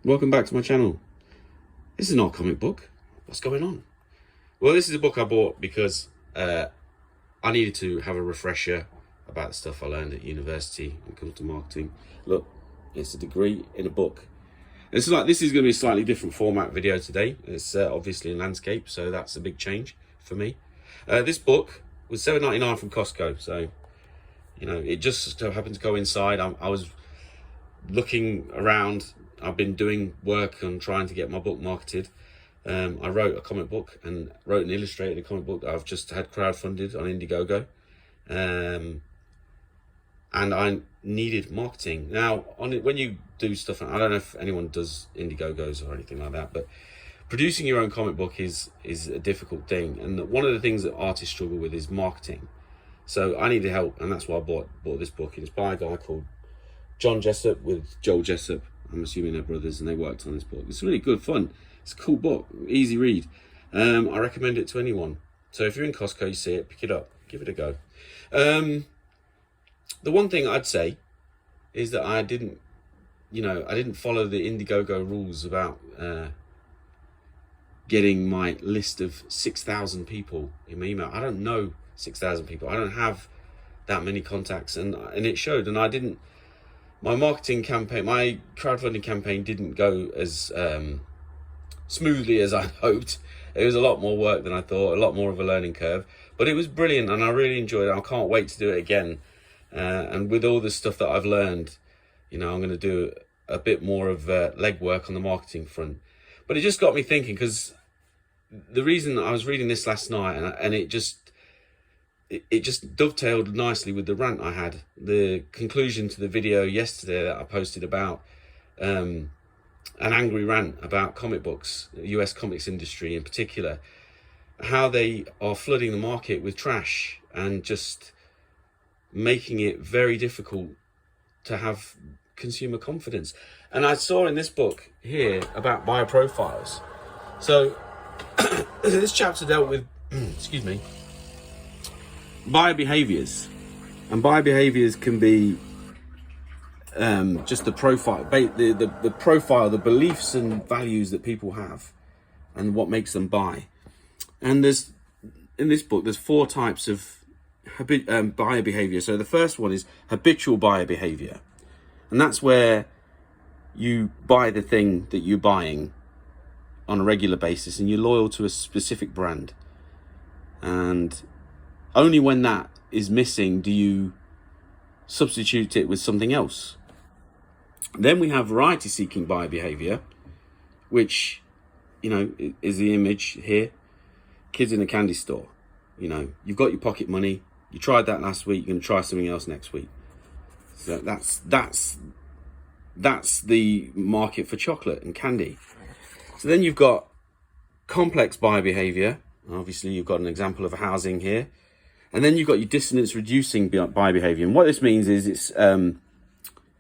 Welcome back to my channel. This is not a comic book. What's going on? Well, this is a book I bought because I needed to have a refresher about the stuff I learned at university when it comes to marketing. Look, it's a degree in a book. This is going to be a slightly different format video today. It's obviously in landscape, so that's a big change for me. This book was $7.99 from Costco, so it just so happened to go inside. I was looking around. I've been doing work on trying to get my book marketed. I wrote a comic book and wrote an illustrated comic book that I've just had crowdfunded on Indiegogo. And I needed marketing. Now, when you do stuff, I don't know if anyone does Indiegogos or anything like that, but producing your own comic book is a difficult thing. And one of the things that artists struggle with is marketing. So I needed help, and that's why I bought this book. It's by a guy called John Jessup with Joel Jessup. I'm assuming they're brothers, and they worked on this book. It's really good fun. It's a cool book, easy read. I recommend it to anyone. So if you're in Costco, you see it, pick it up, give it a go. The one thing I'd say is that I didn't follow the Indiegogo rules about getting my list of 6,000 people in my email. I don't know 6,000 people. I don't have that many contacts, and it showed. And I didn't. My marketing campaign, my crowdfunding campaign didn't go as smoothly as I hoped. It was a lot more work than I thought, a lot more of a learning curve, but it was brilliant and I really enjoyed it. I can't wait to do it again. And with all the stuff that I've learned, I'm going to do a bit more of legwork on the marketing front. But it just got me thinking, because the reason I was reading this last night, and it just dovetailed nicely with the rant I had, the conclusion to the video yesterday that I posted about an angry rant about comic books, the US comics industry in particular, how they are flooding the market with trash and just making it very difficult to have consumer confidence. And I saw in this book here about bioprofiles. So this chapter dealt with, excuse me, biobehaviors, and biobehaviors can be just the profile, the profile, the beliefs and values that people have, and what makes them buy. And in this book, there's 4 types of biobehavior. So the first one is habitual biobehavior, and that's where you buy the thing that you're buying on a regular basis, and you're loyal to a specific brand, and only when that is missing do you substitute it with something else. Then we have variety-seeking biobehavior, which, is the image here. Kids in a candy store. You've got your pocket money. You tried that last week. You're going to try something else next week. So that's the market for chocolate and candy. So then you've got complex biobehavior. Obviously, you've got an example of housing here. And then you've got your dissonance-reducing biobehavior. And what this means is it's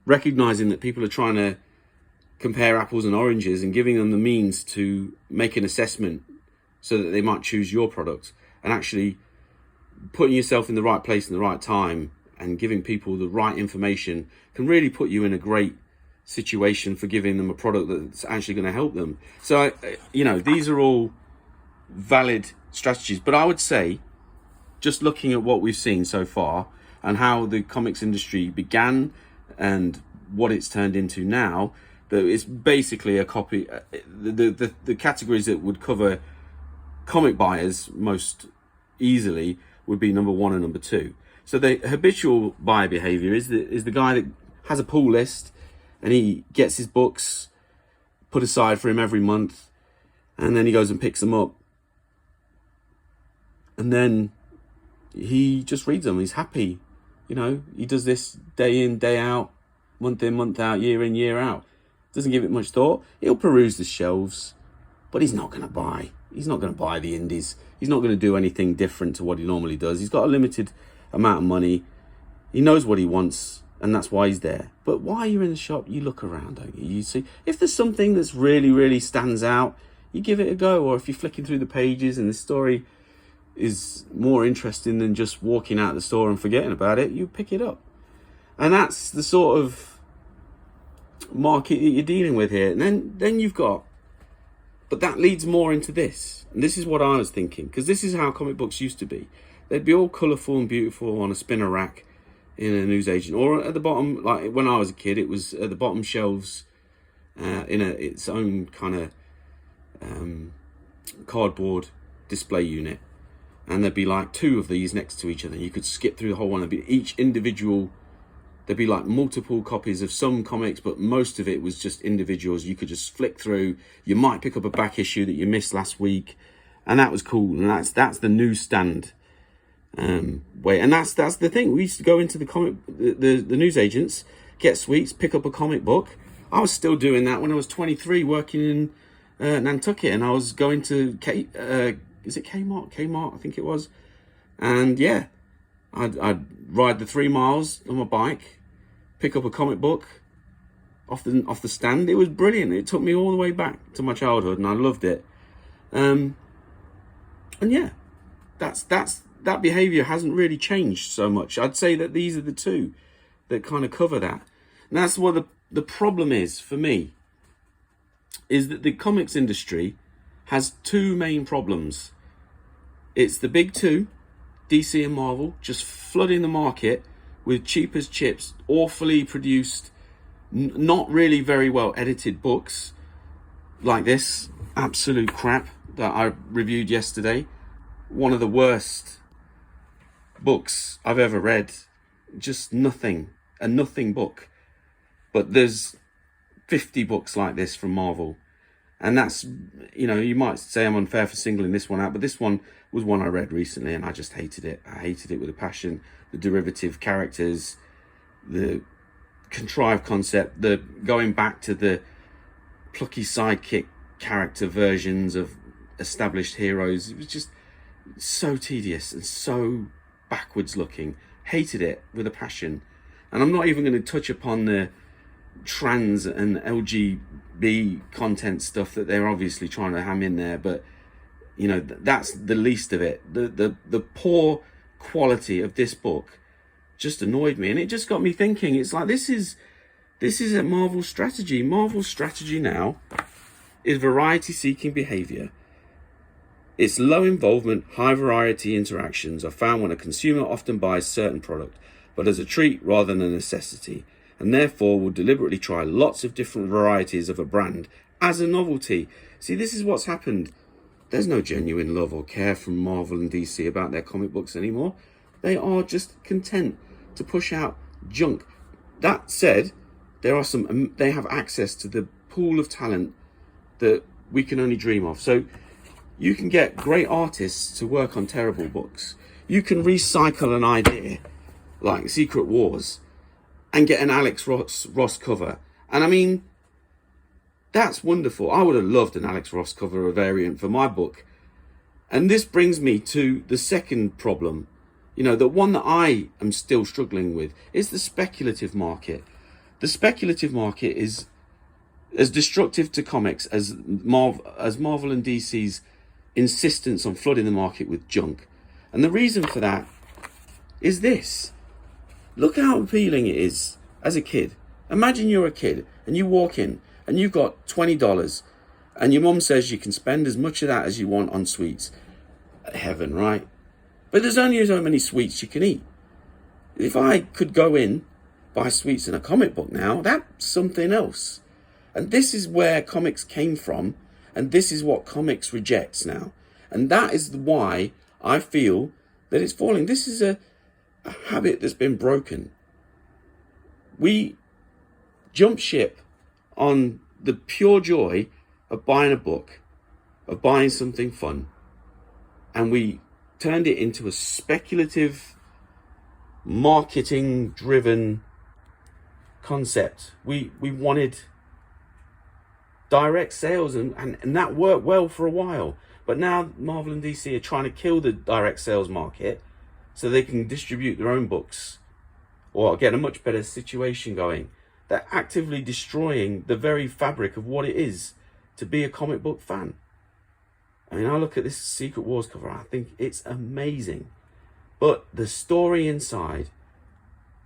recognizing that people are trying to compare apples and oranges and giving them the means to make an assessment so that they might choose your product, and actually putting yourself in the right place in the right time and giving people the right information can really put you in a great situation for giving them a product that's actually going to help them. So, these are all valid strategies, but I would say, just looking at what we've seen so far and how the comics industry began and what it's turned into now, that it's basically a copy. The categories that would cover comic buyers most easily would be number 1 and number 2. So the habitual buyer behavior is the guy that has a pull list, and he gets his books put aside for him every month, and then he goes and picks them up, and then he just reads them. He's happy. He does this day in, day out, month in, month out, year in, year out. Doesn't give it much thought. He'll peruse the shelves, but he's not going to buy. He's not going to buy the indies. He's not going to do anything different to what he normally does. He's got a limited amount of money. He knows what he wants, and that's why he's there. But while you're in the shop, you look around, don't you? You see, if there's something that's really, really stands out, you give it a go. Or if you're flicking through the pages and the story is more interesting than just walking out the store and forgetting about it, you pick it up. And that's the sort of market that you're dealing with here. And then you've got, but that leads more into this. And this is what I was thinking, because this is how comic books used to be. They'd be all colourful and beautiful on a spinner rack in a newsagent, or at the bottom, like when I was a kid, it was at the bottom shelves in its own kind of cardboard display unit. And there'd be like 2 of these next to each other. You could skip through the whole one. There'd be each individual, there'd be like multiple copies of some comics, but most of it was just individuals. You could just flick through. You might pick up a back issue that you missed last week, and that was cool. And that's the newsstand way. And that's the thing. We used to go into the newsagents, get sweets, pick up a comic book. I was still doing that when I was 23, working in Nantucket, and I was going to is it Kmart? Kmart, I think it was. And yeah, I'd ride the 3 miles on my bike, pick up a comic book off the stand. It was brilliant. It took me all the way back to my childhood, and I loved it. And yeah, that behaviour hasn't really changed so much. I'd say that these are the 2 that kind of cover that. And that's what the problem is for me, is that the comics industry has 2 main problems. It's the big 2, DC and Marvel, just flooding the market with cheap as chips, awfully produced, not really very well edited books like this absolute crap that I reviewed yesterday. One of the worst books I've ever read. Just nothing, a nothing book. But there's 50 books like this from Marvel. And that's, you might say I'm unfair for singling this one out, but this one was one I read recently and I just hated it. I hated it with a passion. The derivative characters, the contrived concept, the going back to the plucky sidekick character versions of established heroes. It was just so tedious and so backwards looking. Hated it with a passion. And I'm not even going to touch upon the trans and LGB content stuff that they're obviously trying to ham in there, but that's the least of it. The poor quality of this book just annoyed me, and it just got me thinking. It's like this is a Marvel strategy. Marvel's strategy now is variety seeking behavior. Its low involvement, high variety interactions are found when a consumer often buys certain product, but as a treat rather than a necessity, and therefore will deliberately try lots of different varieties of a brand as a novelty. See, this is what's happened. There's no genuine love or care from Marvel and DC about their comic books anymore. They are just content to push out junk. That said, they have access to the pool of talent that we can only dream of. So you can get great artists to work on terrible books. You can recycle an idea like Secret Wars and get an Alex Ross cover. And I mean, that's wonderful. I would have loved an Alex Ross cover variant for my book. And this brings me to the second problem. The one that I am still struggling with is the speculative market. The speculative market is as destructive to comics as Marvel and DC's insistence on flooding the market with junk. And the reason for that is this. Look how appealing it is as a kid. Imagine you're a kid and you walk in and you've got $20 and your mum says you can spend as much of that as you want on sweets. Heaven, right? But there's only so many sweets you can eat. If I could go in, buy sweets in a comic book now, that's something else. And this is where comics came from, and this is what comics rejects now. And that is why I feel that it's falling. This is a habit that's been broken. We jump ship on the pure joy of buying a book, of buying something fun, and we turned it into a speculative, marketing-driven concept. We wanted direct sales, and that worked well for a while. But now Marvel and DC are trying to kill the direct sales market so they can distribute their own books or get a much better situation going. They're actively destroying the very fabric of what it is to be a comic book fan. I mean, I look at this Secret Wars cover, I think it's amazing. But the story inside,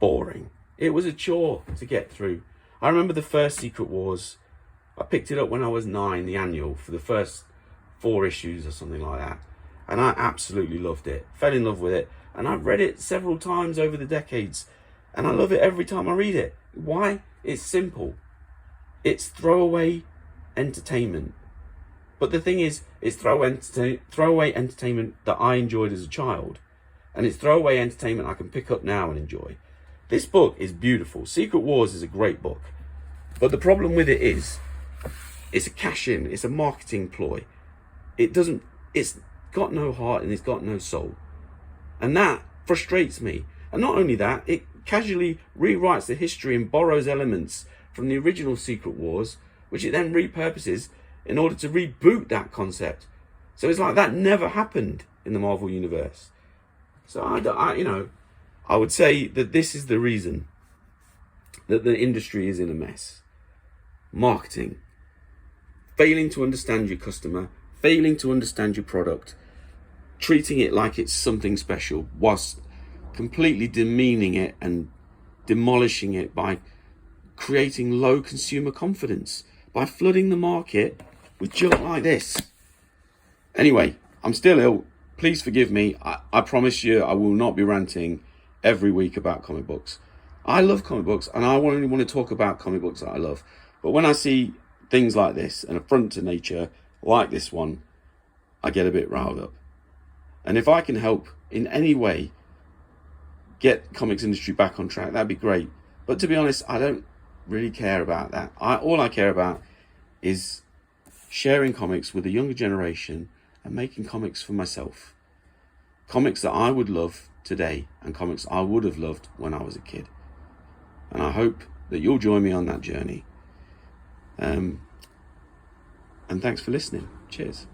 boring. It was a chore to get through. I remember the first Secret Wars. I picked it up when I was 9, the annual, for the first 4 issues or something like that. And I absolutely loved it. Fell in love with it. And I've read it several times over the decades. And I love it every time I read it. Why? It's simple. It's throwaway entertainment. But the thing is, it's throwaway entertainment that I enjoyed as a child. And it's throwaway entertainment I can pick up now and enjoy. This book is beautiful. Secret Wars is a great book. But the problem with it is, it's a cash-in. It's a marketing ploy. It's got no heart and it's got no soul. And that frustrates me. And not only that, it casually rewrites the history and borrows elements from the original Secret Wars, which it then repurposes in order to reboot that concept. So it's like that never happened in the Marvel Universe. So I would say that this is the reason that the industry is in a mess. Marketing. Failing to understand your customer, failing to understand your product, treating it like it's something special, whilst completely demeaning it and demolishing it by creating low consumer confidence, by flooding the market with junk like this. Anyway, I'm still ill. Please forgive me. I promise you I will not be ranting every week about comic books. I love comic books and I only want to talk about comic books that I love. But when I see things like this, an affront to nature like this one, I get a bit riled up. And if I can help in any way get comics industry back on track, that'd be great. But to be honest, I don't really care about that. All I care about is sharing comics with the younger generation and making comics for myself. Comics that I would love today and comics I would have loved when I was a kid. And I hope that you'll join me on that journey. And thanks for listening. Cheers.